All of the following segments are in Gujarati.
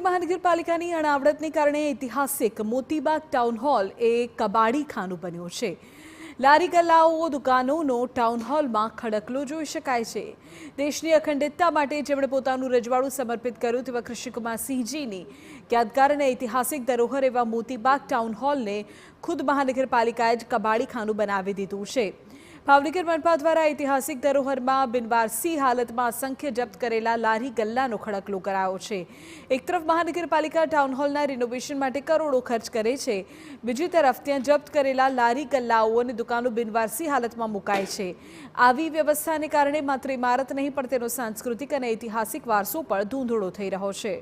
મહાનગરપાલિકાની અણાવડતને કારણે ઐતિહાસિક મોતીબાગ ટાઉન હોલ એ કબાડી ખાનું બન્યું છે। લારી ગલ્લાઓ દુકાનોનો ટાઉન હોલમાં ખડકલો જોઈ શકાય છે। દેશની અખંડિતતા માટે જેમણે પોતાનું રજવાડું સમર્પિત કર્યું તેવા કૃષ્ણકુમાર સિંહજીની યાદગાર અને ઐતિહાસિક ધરોહર એવા મોતીબાગ ટાઉન હોલને ખુદ મહાનગરપાલિકાએ જ કબાડી ખાનું બનાવી દીધું છે। ભાવનગર મનપા દ્વારા ઐતિહાસિક ધરોહરમાં બિનવારસી હાલતમાં અસંખ્ય જપ્ત કરેલા લારી ગલ્લાનો ખડકલો કરાયો છે। એક તરફ મહાનગરપાલિકા ટાઉન હોલના રિનોવેશન માટે કરોડો ખર્ચ કરે છે, બીજી તરફ ત્યાં જપ્ત કરેલા લારી ગલ્લાઓ અને દુકાનો બિનવારસી હાલતમાં મુકાય છે। આવી વ્યવસ્થાને કારણે માત્ર ઇમારત નહીં પણ તેનો સાંસ્કૃતિક અને ઐતિહાસિક વારસો પણ ધૂંધળો થઈ રહ્યો છે।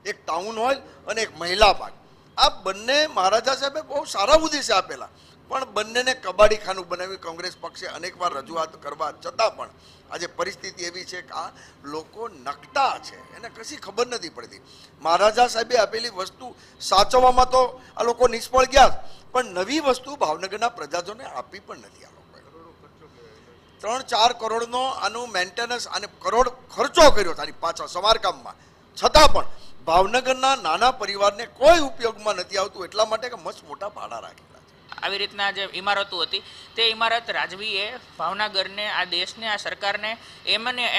એક ટાઉન હોલ અને એક મહિલા પાર્ક, આ બંને મહારાજા સાહેબે બહુ સારા ઉદ્દેશ્ય આપેલા, પણ બંનેને કબાડી ખાનું બનાવી કોંગ્રેસ પક્ષે અનેકવાર રજૂઆત કરવા છતાં પણ આજે પરિસ્થિતિ એવી છે કે આ લોકો નકટા છે, એને કશી ખબર નથી પડતી। મહારાજા સાહેબે આપેલી વસ્તુ સાચવવામાં તો આ લોકો નિષ્ફળ ગયા, પણ નવી વસ્તુ ભાવનગરના પ્રજાજનોને આપી પણ નથી। આ લોકોએ 3-4 કરોડનો આનું મેન્ટેનન્સ અને કરોડ ખર્ચો કર્યો આની પાછળ સમારકામમાં, છતાં પણ ભાવનગરના નાના પરિવારને કોઈ ઉપયોગમાં નથી આવતું, એટલા માટે કે મસ્ત મોટા ભાડા રાખેલા છે। આવી રીતના જે ઇમારતો હતી તે ઇમારત રાજવીએ ભાવનગરને, આ દેશને, આ સરકારને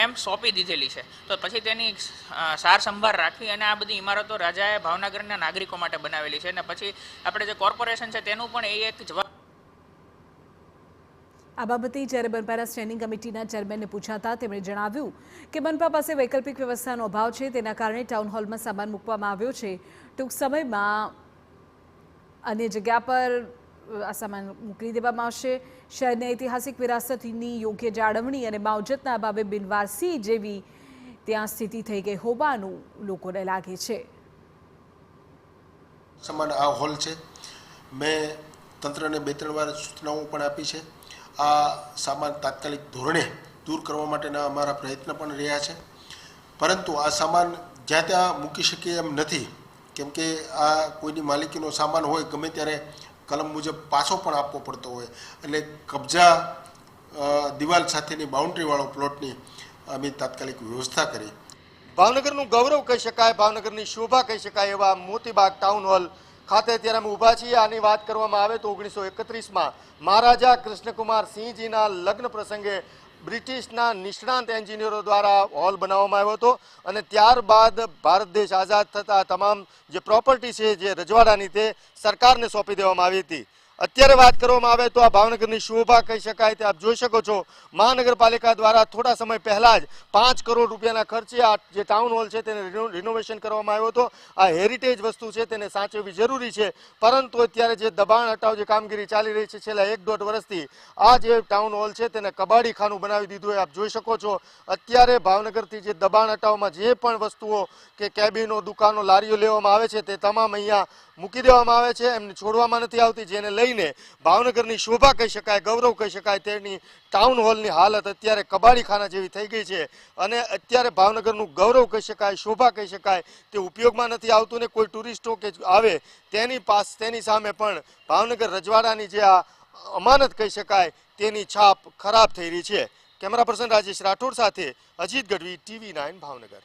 એમ સોંપી દીધેલી છે, તો પછી તેની સાર સંભાળ રાખી અને આ બધી ઇમારતો રાજાએ ભાવનગરના નાગરિકો માટે બનાવેલી છે, અને પછી આપણે જે કોર્પોરેશન છે તેનું પણ એ એક જવાબ। આ બાબતે જ્યારે મનપાના સ્ટેન્ડિંગ કમિટીના ચેરમેનને પૂછાતા તેમણે જણાવ્યું કે મનપા પાસે વૈકલ્પિક વ્યવસ્થાનો અભાવ છે, તેના કારણે ટાઉન હોલમાં સામાન મૂકવામાં આવ્યો છે। ટૂંક સમયમાં અન્ય જગ્યા પર આ સામાન મૂકી દેવામાં આવશે। શહેરની ઐતિહાસિક વિરાસતની યોગ્ય જાળવણી અને માવજતના અભાવે બિનવારસી જેવી ત્યાં સ્થિતિ થઈ ગઈ હોવાનું લોકોને લાગે છે। સમાન આ હોલ છે, મેં તંત્રને 2-3 વાર સૂચનાઓ પણ આપી છે। આ સામાન તાત્કાલિક ધોરણે દૂર કરવા માટેના અમારા પ્રયત્ન પણ રહ્યા છે, પરંતુ આ સામાન જ્યાં ત્યાં મૂકી શકીએ એમ નથી, કેમ કે આ કોઈની માલિકીનો સામાન હોય ગમે ત્યારે કલમ મુજબ પાછો પણ આપવો પડતો હોય, એટલે કબજા દિવાલ સાથેની બાઉન્ડ્રીવાળો પ્લોટની અમે તાત્કાલિક વ્યવસ્થા કરી। ભાવનગરનું ગૌરવ કહી શકાય, ભાવનગરની શોભા કહી શકાય એવા મોતીબાગ ટાઉન હોલ ખાતે અત્યારે અમે ઊભા છીએ। આની વાત કરવામાં આવે તો 1931માં મહારાજા કૃષ્ણકુમાર સિંહજીના લગ્ન પ્રસંગે બ્રિટિશના નિષ્ણાંત એન્જિનિયરો દ્વારા હોલ બનાવવામાં આવ્યો હતો, અને ત્યારબાદ ભારત દેશ આઝાદ થતાં તમામ જે પ્રોપર્ટી છે જે રજવાડાની તે સરકારને સોંપી દેવામાં આવી હતી। અત્યારે વાત કરવામાં આવે તો આ ભાવનગરની શોભા કહી શકાય તે આપ જોઈ શકો છો। મહાનગરપાલિકા દ્વારા થોડા સમય પહેલા જ 5 કરોડ રૂપિયાના ખર્ચે આ જે ટાઉન હોલ છે તેને રિનોવેશન કરવામાં આવ્યો હતો। આ હેરિટેજ વસ્તુ છે તેને સાચવવી જરૂરી છે, પરંતુ અત્યારે જે દબાણ હટાવ જે કામગીરી ચાલી રહી છે છેલ્લા 1-1.5 વર્ષથી, આ જે ટાઉન હોલ છે તેને કબાડી ખાનું બનાવી દીધું આપ જોઈ શકો છો। અત્યારે ભાવનગરથી જે દબાણ હટાવમાં જે પણ વસ્તુઓ કે કેબિનો, દુકાનો, લારીઓ લેવામાં આવે છે તે તમામ અહીંયા મૂકી દેવામાં આવે છે, એમને છોડવામાં નથી આવતી, જેને લઈને ભાવનગરની શોભા કહી શકાય, ગૌરવ કહી શકાય તેની ટાઉન હોલની હાલત અત્યારે કબાડી ખાના જેવી થઈ ગઈ છે, અને અત્યારે ભાવનગરનું ગૌરવ કહી શકાય, શોભા કહી શકાય તે ઉપયોગમાં નથી આવતું, ને કોઈ ટુરિસ્ટો કે આવે તેની સામે પણ ભાવનગર રજવાડાની જે આ અમાનત કહી શકાય તેની છાપ ખરાબ થઈ રહી છે। કેમેરા પર્સન રાજેશ રાઠોડ સાથે અજીત ગઢવી, TV9 ભાવનગર।